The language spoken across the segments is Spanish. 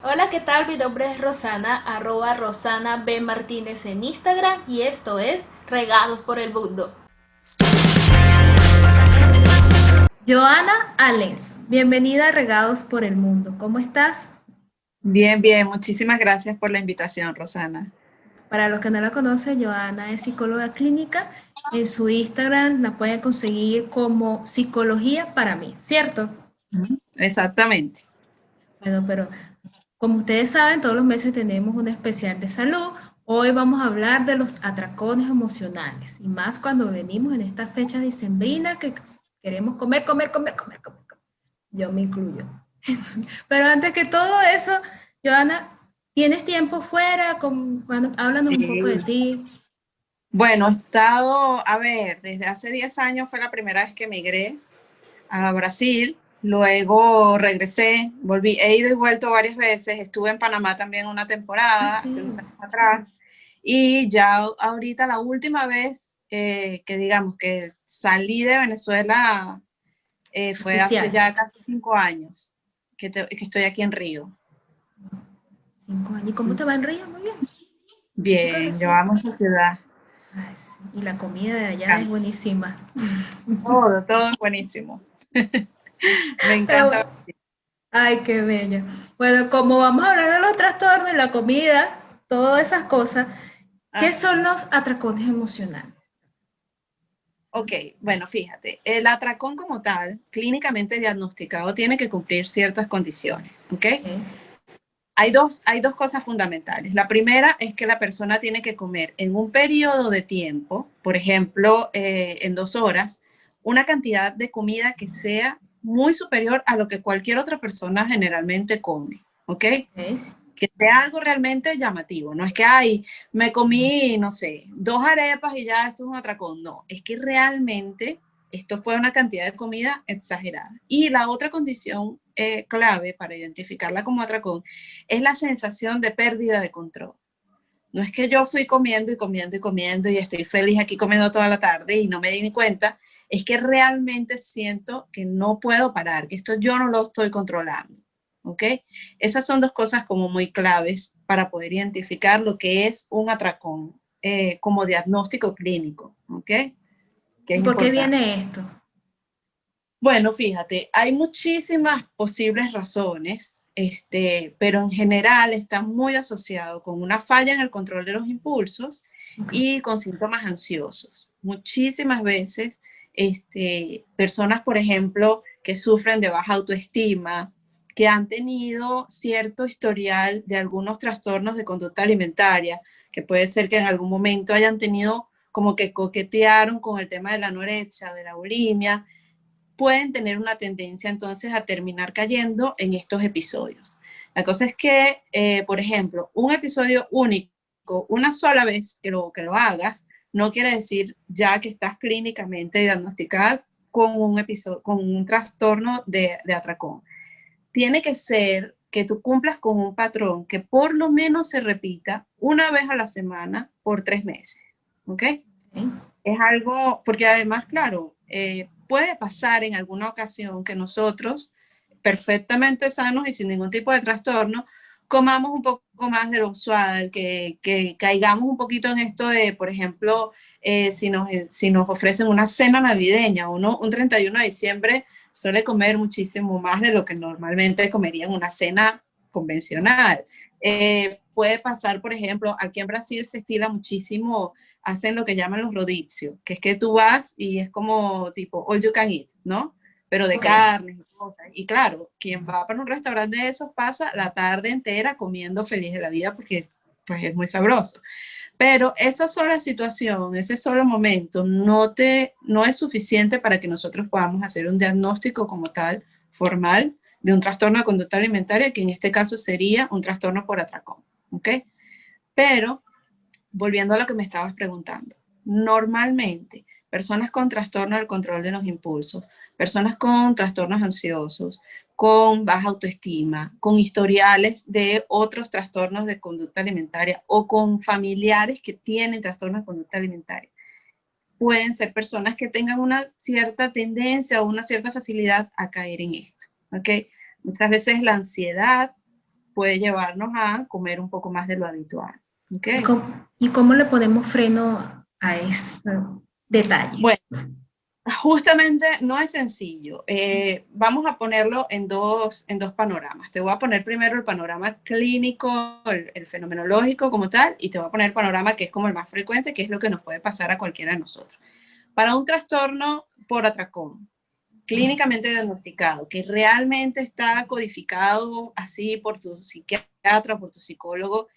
Hola, ¿qué tal? Mi nombre es Rosana, arroba Rosana B. Martínez en Instagram y esto es Regados por el Mundo. Joana Allens, bienvenida a Regados por el Mundo. ¿Cómo estás? Bien, bien, muchísimas gracias por la invitación, Rosana. Para los que no la conocen, Joana es psicóloga clínica. En su Instagram la pueden conseguir como Psicología para mí, ¿cierto? Ujú. Exactamente. Bueno, pero como ustedes saben, todos los meses tenemos un especial de salud. Hoy vamos a hablar de los atracones emocionales y más cuando venimos en estas fechas dicembrinas que queremos comer, comer, comer, comer, comer, comer. Yo me incluyo. Pero antes que todo eso, Joana, ¿tienes tiempo fuera? Bueno, háblanos un poco de Sí. ti. Bueno, he estado, a ver, desde hace 10 años fue la primera vez que emigré a Brasil, luego regresé, volví, he ido y vuelto varias veces, estuve en Panamá también una Ah, temporada, hace sí, unos años atrás, y ya ahorita la última vez que digamos que salí de Venezuela fue hace oficial. ya casi 5 años que estoy aquí en Río. 5 años. ¿Y cómo te va en Río? Muy bien. Eso que Bien, yo recién. amo esa ciudad. Ay, sí. Y la comida de allá es buenísima. Todo, todo es buenísimo. Me encanta. Pero ay, qué bella. Bueno, como vamos a hablar de los trastornos, la comida, todas esas cosas, ¿qué son Ajá. los atracones emocionales? Ok, bueno, fíjate, el atracón como tal, clínicamente diagnosticado, tiene que cumplir ciertas condiciones, ¿ok? ¿Ok? Hay dos cosas fundamentales. La primera es que la persona tiene que comer en un periodo de tiempo, por ejemplo, en 2 horas, una cantidad de comida que sea muy superior a lo que cualquier otra persona generalmente come, ¿ok? ¿Ok? Que sea algo realmente llamativo. No es que, ay, me comí, no sé, 2 arepas y ya esto es un atracón. No, es que realmente esto fue una cantidad de comida exagerada. Y la otra condición clave para identificarla como atracón es la sensación de pérdida de control. No es que yo fui comiendo y comiendo y comiendo y estoy feliz aquí comiendo toda la tarde y no me di ni cuenta, es que realmente siento que no puedo parar, que esto yo no lo estoy controlando. ¿Ok? Esas son dos cosas como muy claves para poder identificar lo que es un atracón como diagnóstico clínico. ¿Ok? Que ¿Y es por qué importante. viene esto? Bueno, fíjate, hay muchísimas posibles razones, pero en general está muy asociado con una falla en el control de los impulsos Ok. y con síntomas ansiosos. Muchísimas veces, personas, por ejemplo, que sufren de baja autoestima, que han tenido cierto historial de algunos trastornos de conducta alimentaria, que puede ser que en algún momento hayan tenido como que coquetearon con el tema de la anorexia, de la bulimia, pueden tener una tendencia entonces a terminar cayendo en estos episodios. La cosa es que, por ejemplo, un episodio único, una sola vez que lo hagas, no quiere decir ya que estás clínicamente diagnosticada con un episodio, con un trastorno de atracón. Tiene que ser que tú cumplas con un patrón que por lo menos se repita una vez a la semana por 3 meses. ¿Ok? Ok. Es algo, porque además, claro, puede pasar en alguna ocasión que nosotros, perfectamente sanos y sin ningún tipo de trastorno, comamos un poco más de lo usual, que caigamos un poquito en esto de, por ejemplo, si nos ofrecen una cena navideña, un 31 de diciembre suele comer muchísimo más de lo que normalmente comería en una cena convencional. Puede pasar, por ejemplo, aquí en Brasil se estila muchísimo, hacen lo que llaman los rodizio, que es que tú vas y es como tipo all you can eat, ¿no? Pero de Ok. carnes y cosas. Y claro, quien va para un restaurante de esos pasa la tarde entera comiendo feliz de la vida porque pues es muy sabroso. Pero esa sola situación, ese solo momento, no es suficiente para que nosotros podamos hacer un diagnóstico como tal, formal, de un trastorno de conducta alimentaria, que en este caso sería un trastorno por atracón. ¿Ok? Pero volviendo a lo que me estabas preguntando, normalmente personas con trastorno del control de los impulsos, personas con trastornos ansiosos, con baja autoestima, con historiales de otros trastornos de conducta alimentaria o con familiares que tienen trastornos de conducta alimentaria, pueden ser personas que tengan una cierta tendencia o una cierta facilidad a caer en esto. ¿Ok? Muchas veces la ansiedad puede llevarnos a comer un poco más de lo habitual. ¿Y ¿Okay? cómo le ponemos freno a este detalle? Bueno, justamente no es sencillo. Vamos a ponerlo en dos panoramas. Te voy a poner primero el panorama clínico, el fenomenológico como tal, y te voy a poner el panorama que es como el más frecuente, que es lo que nos puede pasar a cualquiera de nosotros. Para un trastorno por atracón, clínicamente diagnosticado, que realmente está codificado así por tu psiquiatra o por tu psicólogo,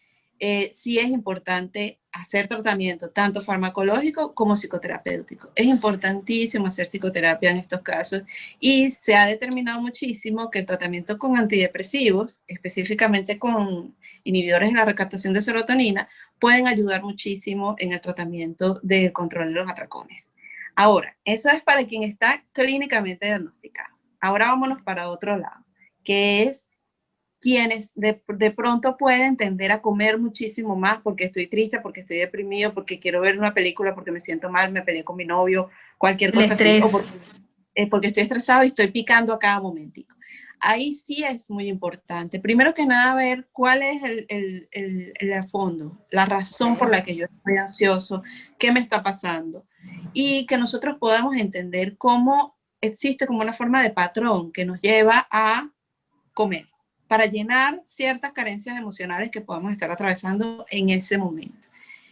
sí es importante hacer tratamiento tanto farmacológico como psicoterapéutico. Es importantísimo hacer psicoterapia en estos casos y se ha determinado muchísimo que el tratamiento con antidepresivos, específicamente con inhibidores de la recaptación de serotonina, pueden ayudar muchísimo en el tratamiento del control de los atracones. Ahora, eso es para quien está clínicamente diagnosticado. Ahora vámonos para otro lado, que es quienes de pronto pueden tender a comer muchísimo más porque estoy triste, porque estoy deprimido, porque quiero ver una película, porque me siento mal, me peleé con mi novio, cualquier El cosa así, o estrés. porque estoy estresado y estoy picando a cada momentico. Ahí sí es muy importante. Primero que nada, ver cuál es el fondo, la razón por la que yo estoy ansioso, qué me está pasando. Y que nosotros podamos entender cómo existe como una forma de patrón que nos lleva a comer para llenar ciertas carencias emocionales que podamos estar atravesando en ese momento.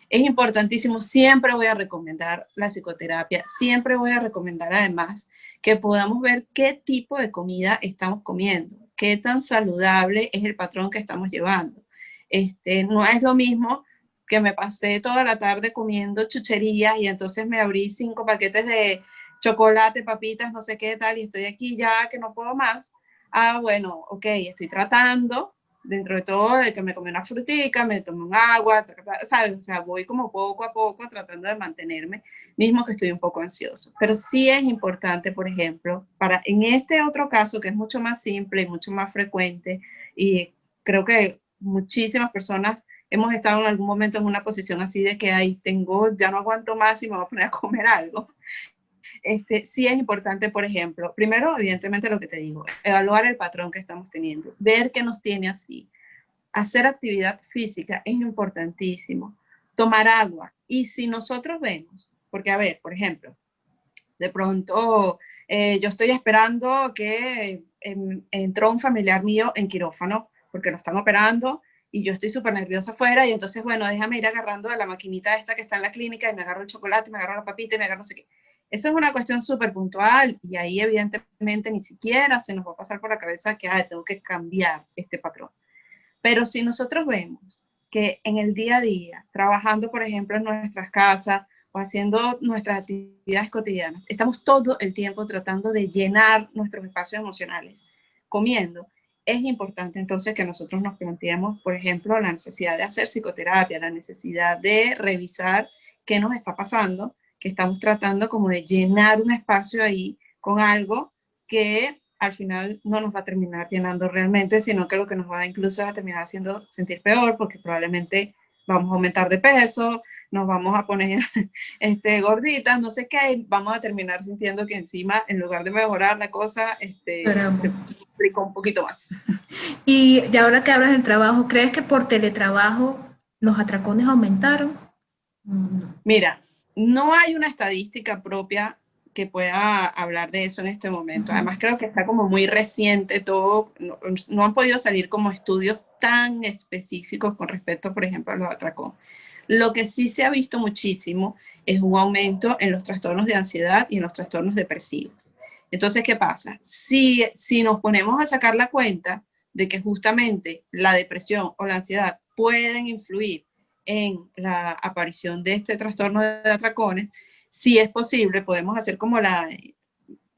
Es importantísimo, siempre voy a recomendar la psicoterapia, siempre voy a recomendar además que podamos ver qué tipo de comida estamos comiendo, qué tan saludable es el patrón que estamos llevando. No es lo mismo que me pasé toda la tarde comiendo chucherías y entonces me abrí 5 paquetes de chocolate, papitas, no sé qué tal, y estoy aquí ya que no puedo más. Ah, bueno, ok, estoy tratando, dentro de todo, de que me comí una frutica, me tomé un agua, ¿sabes? O sea, voy como poco a poco tratando de mantenerme, mismo que estoy un poco ansioso. Pero sí es importante, por ejemplo, para en este otro caso, que es mucho más simple y mucho más frecuente, y creo que muchísimas personas hemos estado en algún momento en una posición así de que, ay, tengo, ya no aguanto más y me voy a poner a comer algo. Sí es importante, por ejemplo, primero, evidentemente lo que te digo, evaluar el patrón que estamos teniendo, ver qué nos tiene así. Hacer actividad física es importantísimo. Tomar agua. Y si nosotros vemos, porque a ver, por ejemplo, de pronto yo estoy esperando que entró un familiar mío en quirófano porque lo están operando y yo estoy súper nerviosa afuera y entonces, bueno, déjame ir agarrando a la maquinita esta que está en la clínica y me agarro el chocolate, me agarro la papita y me agarro no sé qué. Eso es una cuestión súper puntual y ahí evidentemente ni siquiera se nos va a pasar por la cabeza que tengo que cambiar este patrón. Pero si nosotros vemos que en el día a día, trabajando, por ejemplo, en nuestras casas o haciendo nuestras actividades cotidianas, estamos todo el tiempo tratando de llenar nuestros espacios emocionales, comiendo, es importante entonces que nosotros nos planteemos, por ejemplo, la necesidad de hacer psicoterapia, la necesidad de revisar qué nos está pasando, que estamos tratando como de llenar un espacio ahí con algo que al final no nos va a terminar llenando realmente, sino que lo que nos va incluso a terminar haciendo sentir peor, porque probablemente vamos a aumentar de peso, nos vamos a poner gorditas, no sé qué, vamos a terminar sintiendo que encima, en lugar de mejorar la cosa, se complicó un poquito más. Y ahora que hablas del trabajo, ¿crees que por teletrabajo los atracones aumentaron? No. Mira, no hay una estadística propia que pueda hablar de eso en este momento. Además, creo que está como muy reciente todo, no han podido salir como estudios tan específicos con respecto, por ejemplo, a los atracones. Lo que sí se ha visto muchísimo es un aumento en los trastornos de ansiedad y en los trastornos depresivos. Entonces, ¿qué pasa? Si nos ponemos a sacar la cuenta de que justamente la depresión o la ansiedad pueden influir en la aparición de este trastorno de atracones, si es posible, podemos hacer como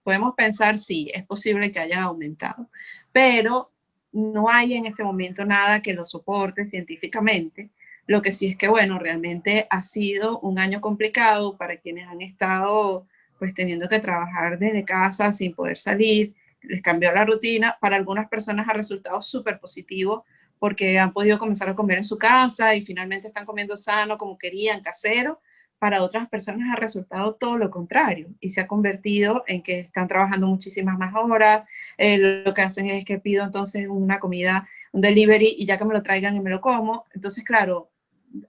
podemos pensar si es posible que haya aumentado, pero no hay en este momento nada que lo soporte científicamente. Lo que sí es que, bueno, realmente ha sido un año complicado para quienes han estado pues teniendo que trabajar desde casa sin poder salir, les cambió la rutina. Para algunas personas ha resultado súper positivo porque han podido comenzar a comer en su casa y finalmente están comiendo sano como querían, casero. Para otras personas ha resultado todo lo contrario y se ha convertido en que están trabajando muchísimas más horas. Lo que hacen es que pido entonces una comida un delivery y ya que me lo traigan y me lo como. Entonces, claro,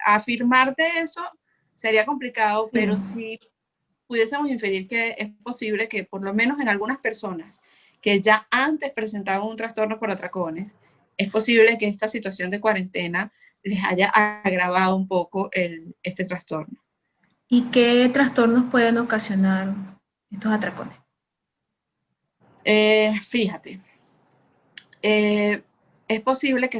afirmarte eso sería complicado, pero Sí. sí pudiésemos inferir que es posible que por lo menos en algunas personas que ya antes presentaban un trastorno por atracones, es posible que esta situación de cuarentena les haya agravado un poco este trastorno. ¿Y qué trastornos pueden ocasionar estos atracones? Fíjate, es posible que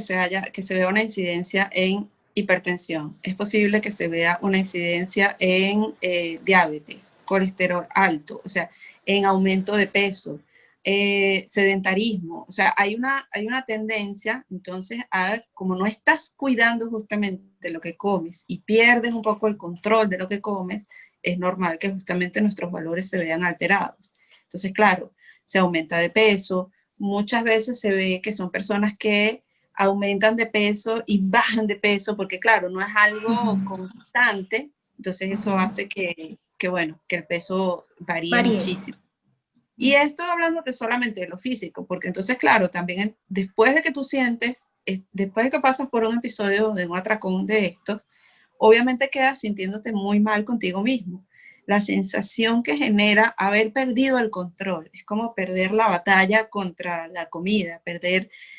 que se vea una incidencia en hipertensión, es posible que se vea una incidencia en diabetes, colesterol alto, o sea, en aumento de peso, sedentarismo, o sea, hay una tendencia, entonces, como no estás cuidando justamente lo que comes y pierdes un poco el control de lo que comes, es normal que justamente nuestros valores se vean alterados. Entonces, claro, se aumenta de peso, muchas veces se ve que son personas que aumentan de peso y bajan de peso, porque claro, no es algo constante, entonces eso hace bueno, que el peso varíe Varíe. muchísimo. Y esto hablando de solamente de lo físico, porque entonces, claro, también después de que tú sientes, después de que pasas por un episodio de un atracón de estos, obviamente quedas sintiéndote muy mal contigo mismo. La sensación que genera haber perdido el control, es como perder la batalla contra la comida,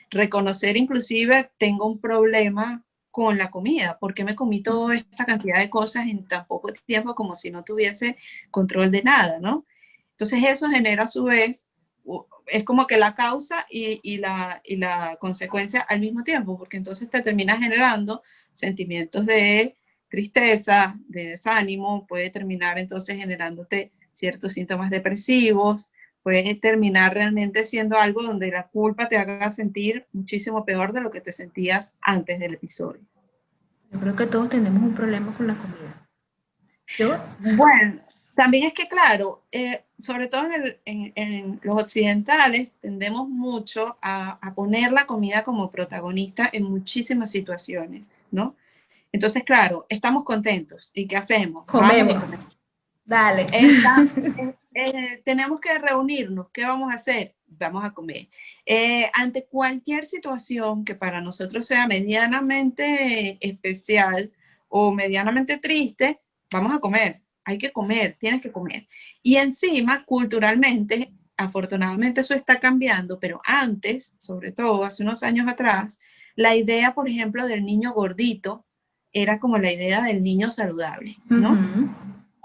reconocer inclusive tengo un problema con la comida, porque me comí toda esta cantidad de cosas en tan poco tiempo como si no tuviese control de nada, ¿no? Entonces eso genera a su vez, es como que la causa y la consecuencia al mismo tiempo, porque entonces te termina generando sentimientos de tristeza, de desánimo, puede terminar entonces generándote ciertos síntomas depresivos, puede terminar realmente siendo algo donde la culpa te haga sentir muchísimo peor de lo que te sentías antes del episodio. Yo creo que todos tenemos un problema con la comida. Yo, Bueno, también es que, claro, sobre todo en los occidentales, tendemos mucho a poner la comida como protagonista en muchísimas situaciones, ¿no? Entonces, claro, estamos contentos. ¿Y qué hacemos? Vamos y comemos. comemos. Dale. Tenemos que reunirnos. ¿Qué vamos a hacer? Vamos a comer. Ante cualquier situación que para nosotros sea medianamente especial o medianamente triste, vamos a comer. Hay que comer, tienes que comer. Y encima, culturalmente, afortunadamente eso está cambiando, pero antes, sobre todo hace unos años atrás, la idea, por ejemplo, del niño gordito era como la idea del niño saludable, ¿no? Ujú.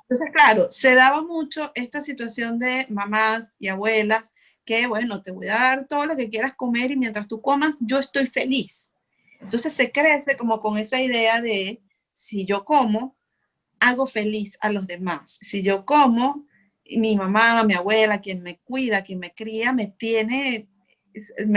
Entonces, claro, se daba mucho esta situación de mamás y abuelas que, bueno, te voy a dar todo lo que quieras comer y mientras tú comas, yo estoy feliz. Entonces se crece como con esa idea de, si yo como, hago feliz a los demás. Si yo como, mi mamá, mi abuela, quien me cuida, quien me cría, me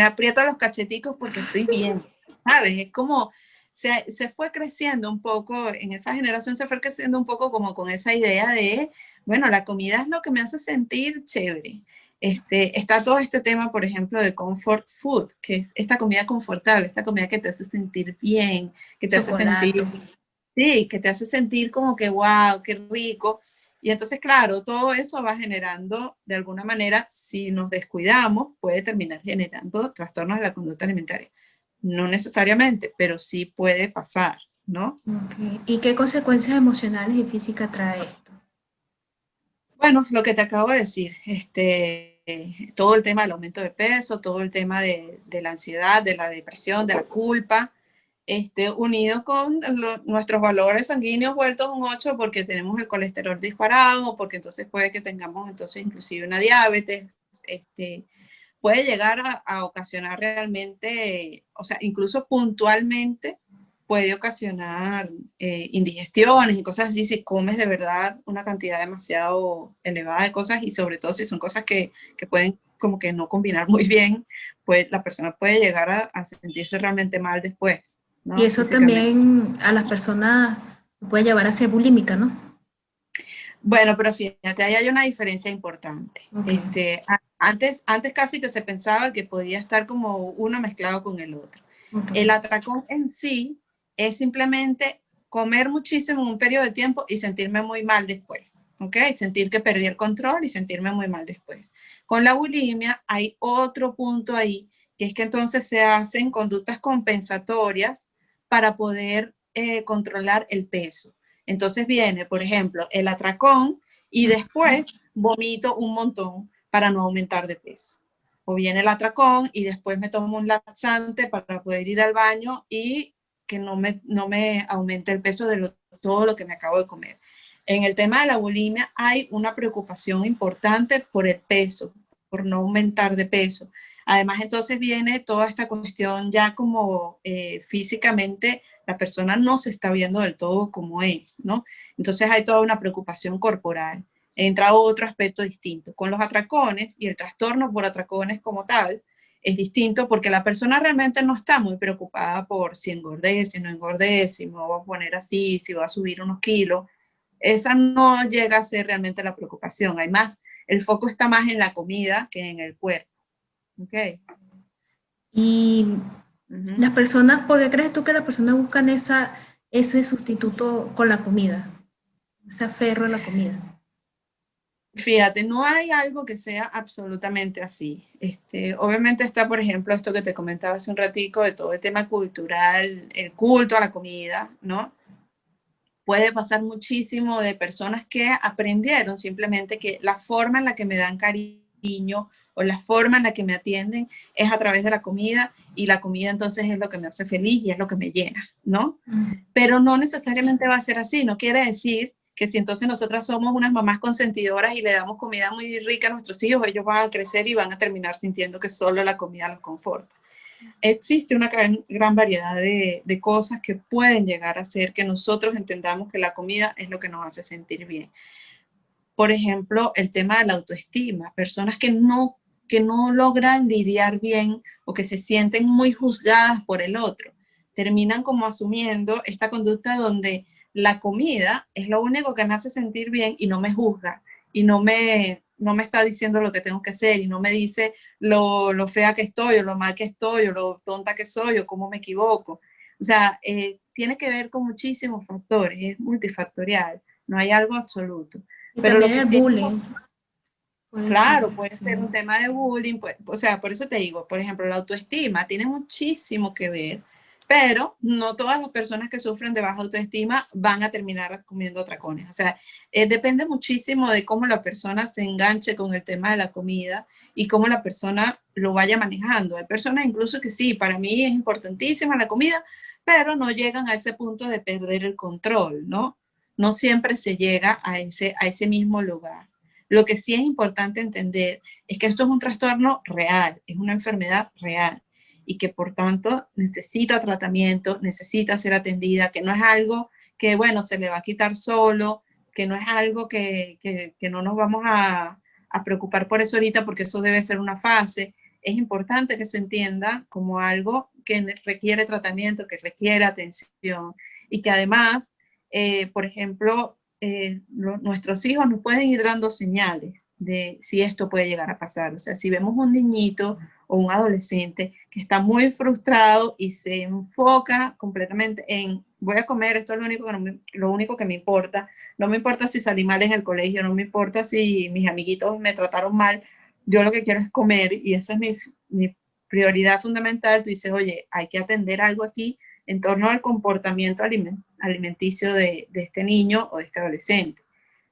aprieta los cacheticos porque estoy bien, ¿sabes? Es como, se fue creciendo un poco, en esa generación se fue creciendo un poco como con esa idea de, bueno, la comida es lo que me hace sentir chévere. Está todo este tema, por ejemplo, de comfort food, que es esta comida confortable, esta comida que te hace sentir bien, que te hace Chocolate. sentir, sí, que te hace sentir como que, wow, qué rico. Y entonces, claro, todo eso va generando, de alguna manera, si nos descuidamos, puede terminar generando trastornos de la conducta alimentaria. No necesariamente, pero sí puede pasar, ¿no? Okay. ¿Y qué consecuencias emocionales y físicas trae esto? Bueno, lo que te acabo de decir, todo el tema del aumento de peso, todo el tema de la ansiedad, de la depresión, de la culpa, unido con nuestros valores sanguíneos vueltos un 8 porque tenemos el colesterol disparado, porque entonces puede que tengamos entonces inclusive una diabetes, puede llegar a ocasionar realmente, o sea, incluso puntualmente puede ocasionar indigestiones y cosas así si comes de verdad una cantidad demasiado elevada de cosas y sobre todo si son cosas que pueden como que no combinar muy bien, pues la persona puede llegar a sentirse realmente mal después, Y ¿no? eso Físicamente. también a las personas puede llevar a ser bulímica, ¿no? Bueno, pero fíjate, ahí hay una diferencia importante. Ok, Antes casi que se pensaba que podía estar como uno mezclado con el otro. ok. El atracón en sí es simplemente comer muchísimo en un periodo de tiempo y sentirme muy mal después, ¿ok? Sentir que perdí el control y sentirme muy mal después. Con la bulimia hay otro punto ahí que es que entonces se hacen conductas compensatorias para poder controlar el peso. Entonces viene, por ejemplo, el atracón y después vomito un montón para no aumentar de peso. O viene el atracón y después me tomo un laxante para poder ir al baño y que no me aumente el peso de todo lo que me acabo de comer. En el tema de la bulimia hay una preocupación importante por el peso, por no aumentar de peso. Además, entonces viene toda esta cuestión ya como físicamente la persona no se está viendo del todo como es, ¿no? Entonces hay toda una preocupación corporal. Entra otro aspecto distinto. Con los atracones y el trastorno por atracones como tal, es distinto porque la persona realmente no está muy preocupada por si engordé, si no engordé, si me voy a poner así, si voy a subir unos kilos. Esa no llega a ser realmente la preocupación. Además, el foco está más en la comida que en el cuerpo. ¿Ok? Y Ujú. las personas, ¿por qué crees tú que las personas buscan ese sustituto con la comida? Ese aferro a la comida. Fíjate, no hay algo que sea absolutamente así. Obviamente está, por ejemplo, esto que te comentaba hace un ratico de todo el tema cultural, el culto a la comida, ¿no? Puede pasar muchísimo de personas que aprendieron simplemente que la forma en la que me dan cariño o la forma en la que me atienden es a través de la comida y la comida entonces es lo que me hace feliz y es lo que me llena, ¿no? Pero no necesariamente va a ser así, no quiere decir que si entonces nosotras somos unas mamás consentidoras y le damos comida muy rica a nuestros hijos, ellos van a crecer y van a terminar sintiendo que solo la comida los conforta. Existe una gran variedad de cosas que pueden llegar a ser que nosotros entendamos que la comida es lo que nos hace sentir bien. Por ejemplo, el tema de la autoestima, personas que no logran lidiar bien o que se sienten muy juzgadas por el otro, terminan como asumiendo esta conducta donde la comida es lo único que me hace sentir bien y no me juzga y no me está diciendo lo que tengo que hacer y no me dice lo fea que estoy o lo mal que estoy o lo tonta que soy o cómo me equivoco. O sea, tiene que ver con muchísimos factores, es multifactorial, no hay algo absoluto. Y Pero lo también que el sí es, bullying, puede ser, claro, puede sí. ser un tema de bullying, pues, o sea, por eso te digo, por ejemplo, la autoestima tiene muchísimo que ver, pero no todas las personas que sufren de baja autoestima van a terminar comiendo atracones. O sea, depende muchísimo de cómo la persona se enganche con el tema de la comida y cómo la persona lo vaya manejando. Hay personas incluso que sí, para mí es importantísima la comida, pero no llegan a ese punto de perder el control, ¿no? No siempre se llega a ese mismo lugar. Lo que sí es importante entender es que esto es un trastorno real, es una enfermedad real y que por tanto necesita tratamiento, necesita ser atendida, que no es algo que, bueno, se le va a quitar solo, que no es algo que no nos vamos a preocupar por eso ahorita porque eso debe ser una fase. Es importante que se entienda como algo que requiere tratamiento, que requiere atención y que además, por ejemplo, nuestros hijos nos pueden ir dando señales de si esto puede llegar a pasar. O sea, si vemos un niñito o un adolescente que está muy frustrado y se enfoca completamente en voy a comer, esto es lo único que me importa, no me importa si salí mal en el colegio, no me importa si mis amiguitos me trataron mal, yo lo que quiero es comer y esa es mi prioridad fundamental. Tú dices, oye, hay que atender algo aquí en torno al comportamiento alimenticio de este niño o de este adolescente.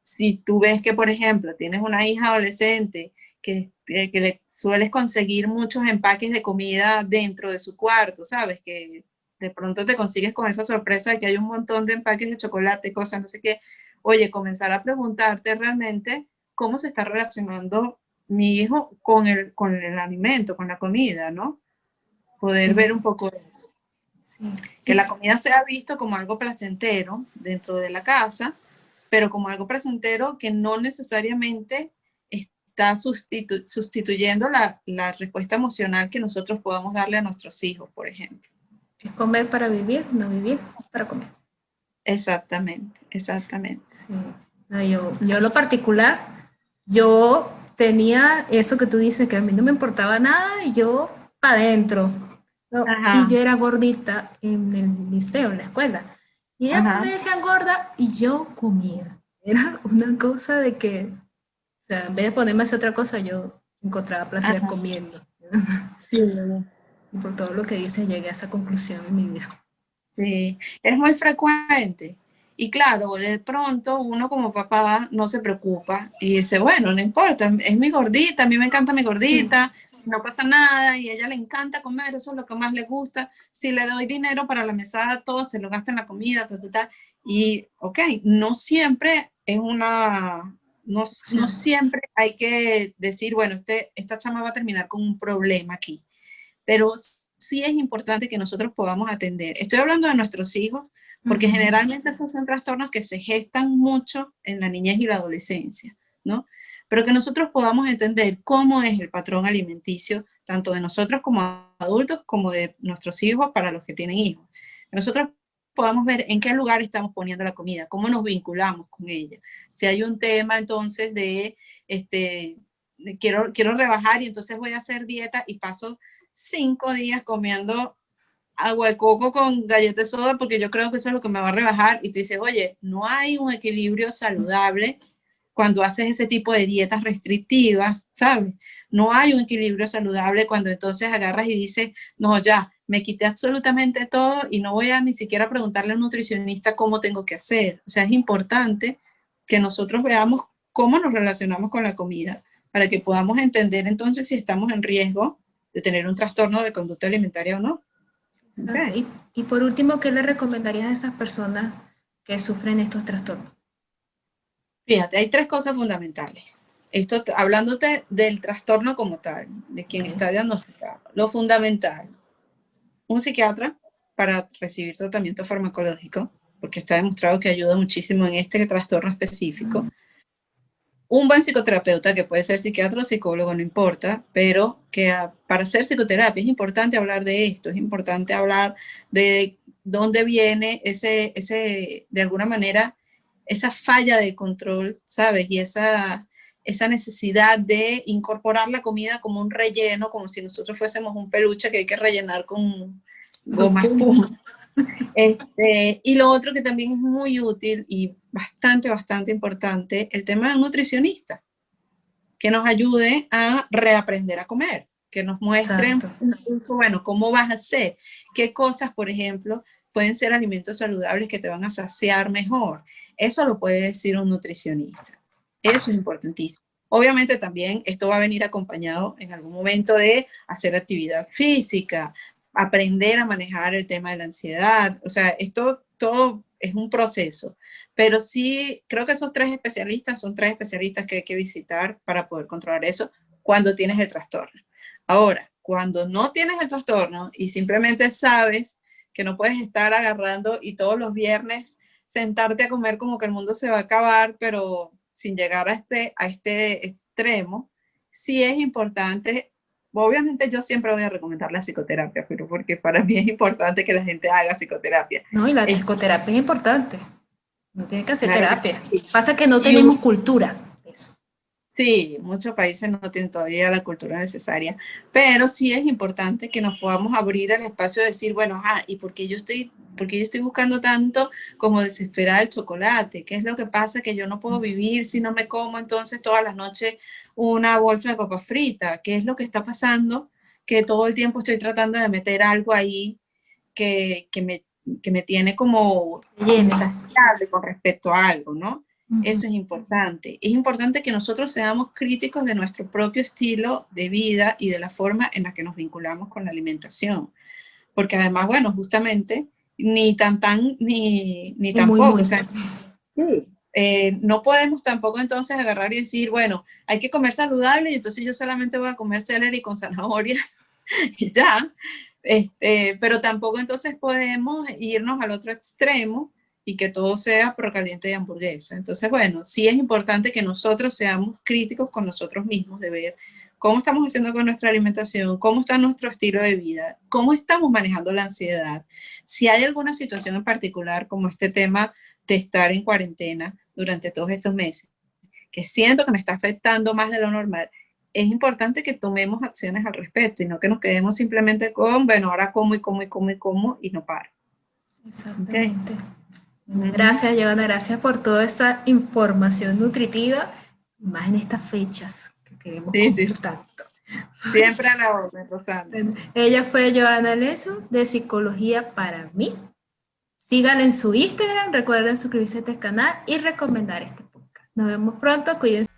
Si tú ves que, por ejemplo, tienes una hija adolescente que le sueles conseguir muchos empaques de comida dentro de su cuarto, ¿sabes? Que de pronto te consigues con esa sorpresa de que hay un montón de empaques de chocolate, cosas, no sé qué. Oye, comenzar a preguntarte realmente cómo se está relacionando mi hijo con el alimento, con la comida, ¿no? Poder Sí, ver un poco de eso. sí. Que la comida sea visto como algo placentero dentro de la casa, pero como algo placentero que no necesariamente está sustituyendo la respuesta emocional que nosotros podamos darle a nuestros hijos, por ejemplo. Es comer para vivir, no vivir para comer. Exactamente, exactamente. Sí. No, yo en lo particular, yo tenía eso que tú dices, que a mí no me importaba nada y yo para adentro. ¿No? Y Ajá, yo era gordita en el liceo, en la escuela. Y ellas ajá. me decían gorda y yo comía. Era una cosa de que, o sea, en vez de ponerme a hacer otra cosa, yo encontraba placer Ajá. comiendo. Sí, Y por todo lo que dices, llegué a esa conclusión en mi vida. Sí, es muy frecuente. Y claro, de pronto uno como papá no se preocupa y dice, bueno, no importa, es mi gordita, a mí me encanta mi Sí, gordita, no pasa nada y a ella le encanta comer, eso es lo que más le gusta. Si le doy dinero para la mesada, todo se lo gasta en la comida, ta, ta, ta. Y, ok, no siempre es una, no opción. siempre hay que decir, bueno, esta chama va a terminar con un problema aquí, pero sí es importante que nosotros podamos atender. Estoy hablando de nuestros hijos, porque Ujú. generalmente estos son trastornos que se gestan mucho en la niñez y la adolescencia, ¿no? Pero que nosotros podamos entender cómo es el patrón alimenticio, tanto de nosotros como adultos, como de nuestros hijos para los que tienen hijos. Que nosotros podamos ver en qué lugar estamos poniendo la comida, cómo nos vinculamos con ella. Si hay un tema entonces de, quiero rebajar y entonces voy a hacer dieta y paso 5 días comiendo agua de coco con galletas de soda porque yo creo que eso es lo que me va a rebajar. Y tú dices, oye, no hay un equilibrio saludable cuando haces ese tipo de dietas restrictivas, ¿sabes? No hay un equilibrio saludable cuando entonces agarras y dices, no, ya, me quité absolutamente todo y no voy a ni siquiera preguntarle a un nutricionista cómo tengo que hacer. O sea, es importante que nosotros veamos cómo nos relacionamos con la comida para que podamos entender entonces si estamos en riesgo de tener un trastorno de conducta alimentaria o no. Exacto. Okay. Y por último, ¿qué le recomendarías a esas personas que sufren estos trastornos? Fíjate, hay 3 cosas fundamentales. Esto hablándote del trastorno como tal, de quien Okay. está diagnosticado. Lo fundamental, un psiquiatra para recibir tratamiento farmacológico, porque está demostrado que ayuda muchísimo en este trastorno específico. Un buen psicoterapeuta, que puede ser psiquiatra o psicólogo, no importa, pero que para hacer psicoterapia es importante hablar de esto, es importante hablar de dónde viene de alguna manera, esa falla de control, ¿sabes? Y esa necesidad de incorporar la comida como un relleno, como si nosotros fuésemos un peluche que hay que rellenar con goma Pum. espuma. Y lo otro que también es muy útil y bastante, bastante importante, el tema de un nutricionista, que nos ayude a reaprender a comer, que nos muestre, Exacto. bueno, cómo vas a hacer, qué cosas, por ejemplo, pueden ser alimentos saludables que te van a saciar mejor. Eso lo puede decir un nutricionista. Eso es importantísimo. Obviamente también esto va a venir acompañado en algún momento de hacer actividad física, aprender a manejar el tema de la ansiedad. O sea, esto todo es un proceso. Pero sí, creo que esos 3 especialistas son 3 especialistas que hay que visitar para poder controlar eso cuando tienes el trastorno. Ahora, cuando no tienes el trastorno y simplemente sabes que no puedes estar agarrando y todos los viernes sentarte a comer como que el mundo se va a acabar, pero sin llegar a este extremo, sí es importante. Obviamente yo siempre voy a recomendar la psicoterapia, pero porque para mí es importante que la gente haga psicoterapia. No, y la Es, psicoterapia es importante. No tiene que hacer claro que terapia. sí. Pasa que no Y tenemos cultura de eso. sí, muchos países no tienen todavía la cultura necesaria, pero sí es importante que nos podamos abrir al espacio de decir, bueno, ¿y por qué yo estoy buscando tanto como desesperar el chocolate? ¿Qué es lo que pasa? Que yo no puedo vivir si no me como entonces todas las noches una bolsa de papas fritas. ¿Qué es lo que está pasando? Que todo el tiempo estoy tratando de meter algo ahí que me tiene como Llene. insaciable con respecto a algo, ¿no? Ujú. Eso es importante. Es importante que nosotros seamos críticos de nuestro propio estilo de vida y de la forma en la que nos vinculamos con la alimentación. Porque además, bueno, justamente, ni Ni muy, tampoco, o muy. sea, no podemos tampoco entonces agarrar y decir, bueno, hay que comer saludable y entonces yo solamente voy a comer celery con zanahoria y ya. Pero tampoco entonces podemos irnos al otro extremo y que todo sea pro caliente y hamburguesa. Entonces, bueno, sí es importante que nosotros seamos críticos con nosotros mismos de ver cómo estamos haciendo con nuestra alimentación, cómo está nuestro estilo de vida, cómo estamos manejando la ansiedad. Si hay alguna situación en particular, como este tema de estar en cuarentena durante todos estos meses, que siento que me está afectando más de lo normal, es importante que tomemos acciones al respecto y no que nos quedemos simplemente con, bueno, ahora como y como y como y como y no paro. ¿Ok? Exactamente. Bueno, Ujú. gracias, Giovanna, gracias por toda esa información nutritiva, más en estas fechas que queremos Sí, sí. comer tanto. Siempre a la orden, Rosana. Bueno, ella fue Joana Leso, de Psicología para mí. Síganla en su Instagram, recuerden suscribirse a este canal y recomendar este podcast. Nos vemos pronto, cuídense.